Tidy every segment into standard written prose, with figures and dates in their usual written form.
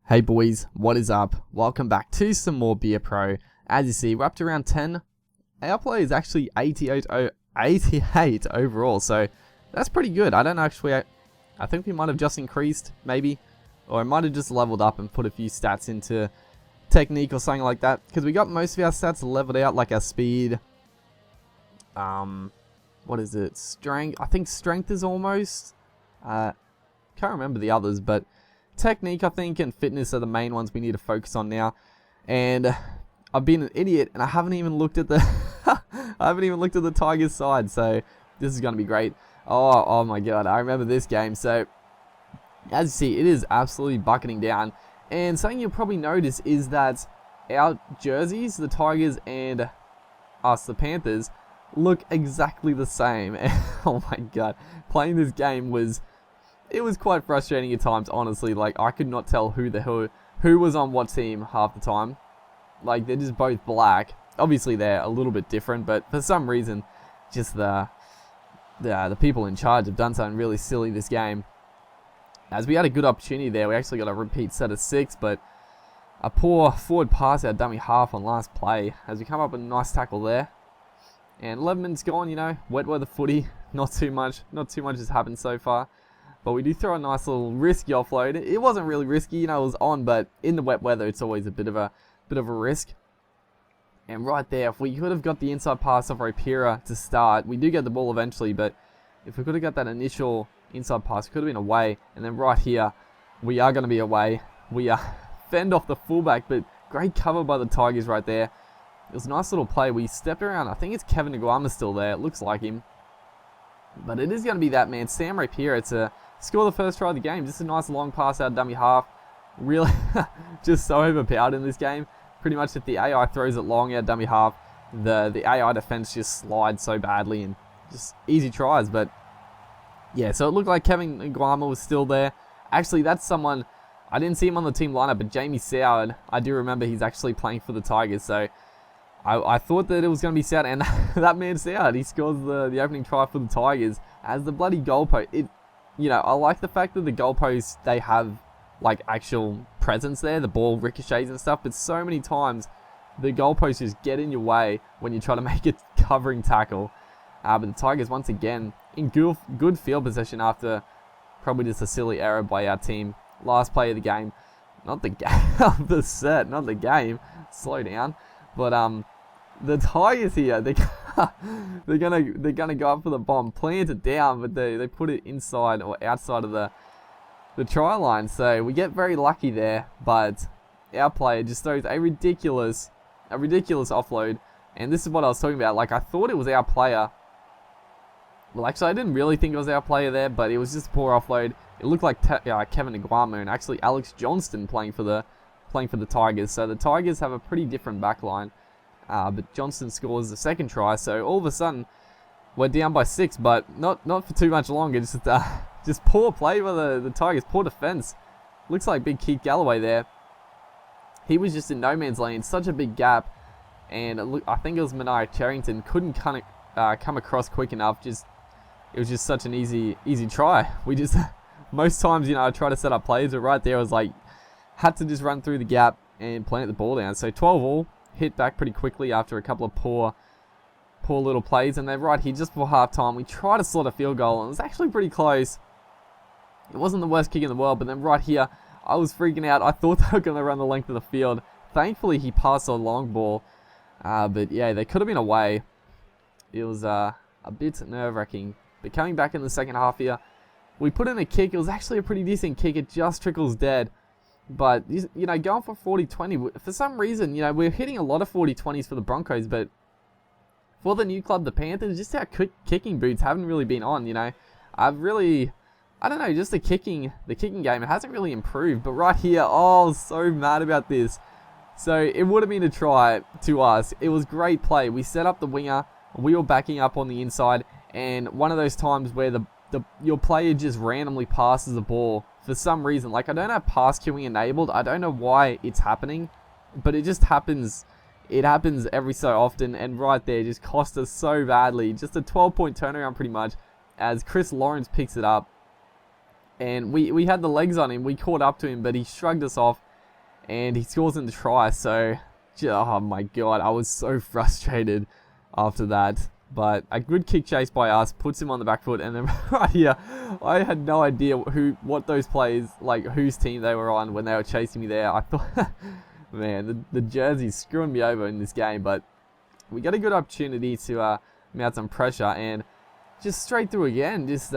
Hey boys, what is up? Welcome back to some more Beer Pro. As you see, we're up to round 10. Our play is actually 88 overall, so that's pretty good. I don't actually, I think we might have just increased, maybe, or I might have just leveled up and put a few stats into technique or something like that, because we got most of our stats leveled out, like our speed, what is it, strength, I think strength is almost, can't remember the others, but technique, I think, and fitness are the main ones we need to focus on now. And I've been an idiot, and I haven't even looked at the Tigers side. So this is gonna be great. Oh my god, I remember this game. So as you see, it is absolutely bucketing down. And something you'll probably notice is that our jerseys, the Tigers and us, the Panthers, look exactly the same. Oh my god, playing this game was quite frustrating at times, honestly. Like, I could not tell who was on what team half the time. Like, they're just both black. Obviously, they're a little bit different, but for some reason, just the people in charge have done something really silly this game. As we had a good opportunity there, we actually got a repeat set of 6, but a poor forward pass out dummy half on last play. As we come up with a nice tackle there. And 11 minutes gone, you know, wet weather footy. Not too much has happened so far. But we do throw a nice little risky offload. It wasn't really risky, you know, it was on, but in the wet weather, it's always a bit of a risk. And right there, if we could have got the inside pass off Rapira to start, we do get the ball eventually, but if we could have got that initial inside pass, we could have been away. And then right here, we are going to be away. We fend off the fullback, but great cover by the Tigers right there. It was a nice little play. We stepped around. I think it's Kevin Aguama still there. It looks like him. But it is going to be that man, Sam Rapira, to score the first try of the game. Just a nice long pass out dummy half. Really just so overpowered in this game. Pretty much if the AI throws it long out dummy half, the AI defense just slides so badly and just easy tries. But yeah, so it looked like Kevin Aguama was still there. Actually, that's someone, I didn't see him on the team lineup, but Jamie Soward, I do remember he's actually playing for the Tigers. So I thought that it was going to be Soward, and that man Soward, he scores the opening try for the Tigers as the bloody goalpost. You know, I like the fact that the goalposts, they have like actual presence there. The ball ricochets and stuff, but so many times the goalposts just get in your way when you try to make a covering tackle. But the Tigers, once again, in good field possession after probably just a silly error by our team. Last play of the game. Not the game, the set, not the game. Slow down. But the Tigers here, they're gonna go up for the bomb, plant it down, but they put it inside or outside of the try line. So we get very lucky there, but our player just throws a ridiculous offload. And this is what I was talking about. Like, I thought it was our player. Well, actually, I didn't really think it was our player there, but it was just a poor offload. It looked like Kevin Aguama and actually Alex Johnston playing for the Tigers. So the Tigers have a pretty different back line. But Johnston scores the second try, so all of a sudden we're down by 6, but not for too much longer. Just poor play by the Tigers, poor defense. Looks like big Keith Galloway there. He was just in no man's land, such a big gap, and I think it was Maniah Charrington couldn't come across quick enough. It was just such an easy try. We just most times, you know, I try to set up plays, but right there I was like had to just run through the gap and plant the ball down. So 12 all. Hit back pretty quickly after a couple of poor little plays. And then right here, just before halftime, we tried to slot a field goal, and it was actually pretty close. It wasn't the worst kick in the world, but then right here, I was freaking out. I thought they were going to run the length of the field. Thankfully, he passed a long ball. But yeah, they could have been away. It was a bit nerve-wracking. But coming back in the second half here, we put in a kick. It was actually a pretty decent kick. It just trickles dead. But, you know, going for 40-20, for some reason, you know, we're hitting a lot of 40-20s for the Broncos, but for the new club, the Panthers, just our kicking boots haven't really been on, you know. I don't know, just the kicking game, it hasn't really improved. But right here, oh, so mad about this. So it would have been a try to us. It was great play. We set up the winger, we were backing up on the inside, and one of those times where your player just randomly passes the ball for some reason. Like, I don't have pass queuing enabled. I don't know why it's happening, but it just happens. It happens every so often, and right there just cost us so badly. Just a 12-point turnaround pretty much, as Chris Lawrence picks it up. And we had the legs on him. We caught up to him, but he shrugged us off. and he scores in the try. So, oh my god, I was so frustrated after that. But a good kick chase by us puts him on the back foot, and then right here, I had no idea what those players, like whose team they were on when they were chasing me there. I thought, man, the jersey's screwing me over in this game, but we got a good opportunity to mount some pressure, and just straight through again. Just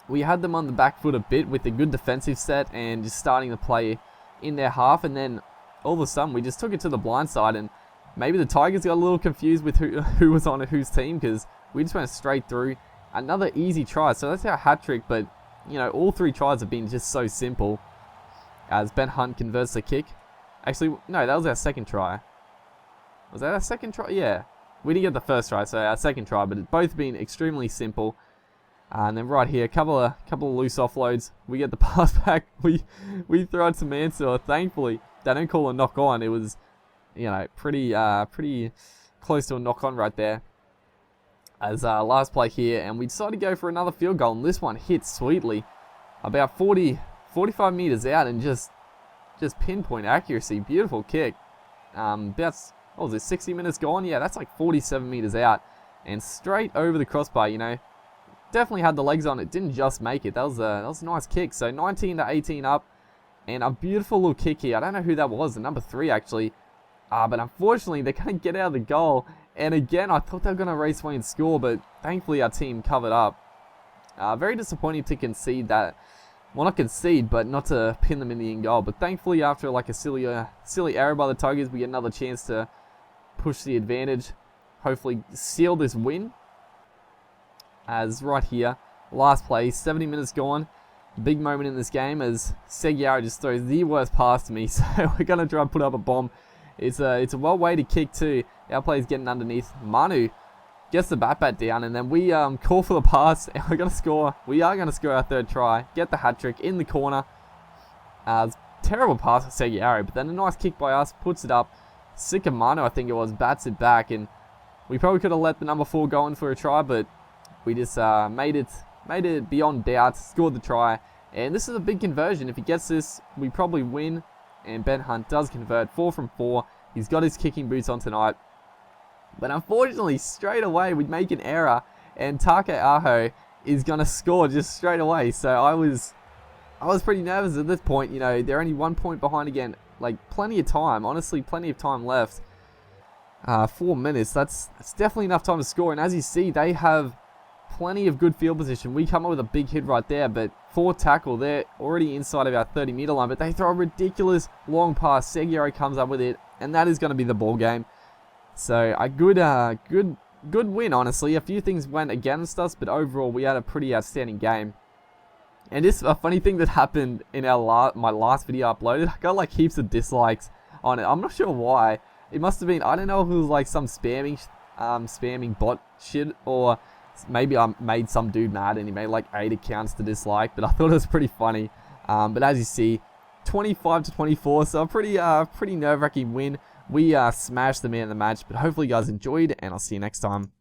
we had them on the back foot a bit with a good defensive set, and just starting to play in their half, and then all of a sudden we just took it to the blind side, and maybe the Tigers got a little confused with who was on whose team, because we just went straight through. Another easy try, so that's our hat trick, but you know, all 3 tries have been just so simple, as Ben Hunt converts the kick. Actually, no, that was our second try. Was that our second try? Yeah. We didn't get the first try, so our second try, but it's both been extremely simple. And then right here, a couple of loose offloads. We get the pass back. We throw it to Mansour. Thankfully, they don't call a knock on. It was, you know, pretty close to a knock on right there. As last play here, and we decided to go for another field goal, and this one hits sweetly, about 45 meters out, and just pinpoint accuracy. Beautiful kick. That's, what was it, 60 minutes gone? Yeah, that's like 47 meters out, and straight over the crossbar. You know, definitely had the legs on it. Didn't just make it. That was a nice kick. So 19-18 up, and a beautiful little kick here. I don't know who that was. The number 3 actually. But unfortunately, they can't get out of the goal. And again, I thought they were going to race away and score, but thankfully our team covered up. Very disappointing to concede that. Well, not concede, but not to pin them in the in goal. But thankfully, after like a silly error by the Tigers, we get another chance to push the advantage. Hopefully seal this win. As right here, last play, 70 minutes gone. Big moment in this game as Seguiara just throws the worst pass to me. So we're going to try and put up a bomb. It's a well-weighted kick too. Our player's getting underneath. Manu gets the bat down, and then we call for the pass, and we're going to score. We are going to score our 3rd try. Get the hat-trick in the corner. Terrible pass for Seguiara, but then a nice kick by us. Puts it up. Sick of Manu, I think it was. Bats it back, and we probably could have let the number 4 go in for a try, but we just made it beyond doubt. Scored the try, and this is a big conversion. If he gets this, we probably win. And Ben Hunt does convert 4 from 4. He's got his kicking boots on tonight. But unfortunately, straight away, we'd make an error. And Take Aho is going to score just straight away. So I was pretty nervous at this point. You know, they're only 1 point behind again. Like, plenty of time. Honestly, plenty of time left. 4 minutes. That's definitely enough time to score. And as you see, they have plenty of good field position. We come up with a big hit right there, but 4 tackle, they're already inside of our 30-meter line, but they throw a ridiculous long pass. Seguiara comes up with it, and that is going to be the ball game. So a good win, honestly. A few things went against us, but overall we had a pretty outstanding game. And this a funny thing that happened in my last video uploaded. I got like heaps of dislikes on it. I'm not sure why. It must have been, I don't know if it was like some spamming bot shit, or maybe I made some dude mad and he made like 8 accounts to dislike, but I thought it was pretty funny. But as you see, 25-24, so a pretty nerve-wracking win. We smashed the man of the match, but hopefully you guys enjoyed, and I'll see you next time.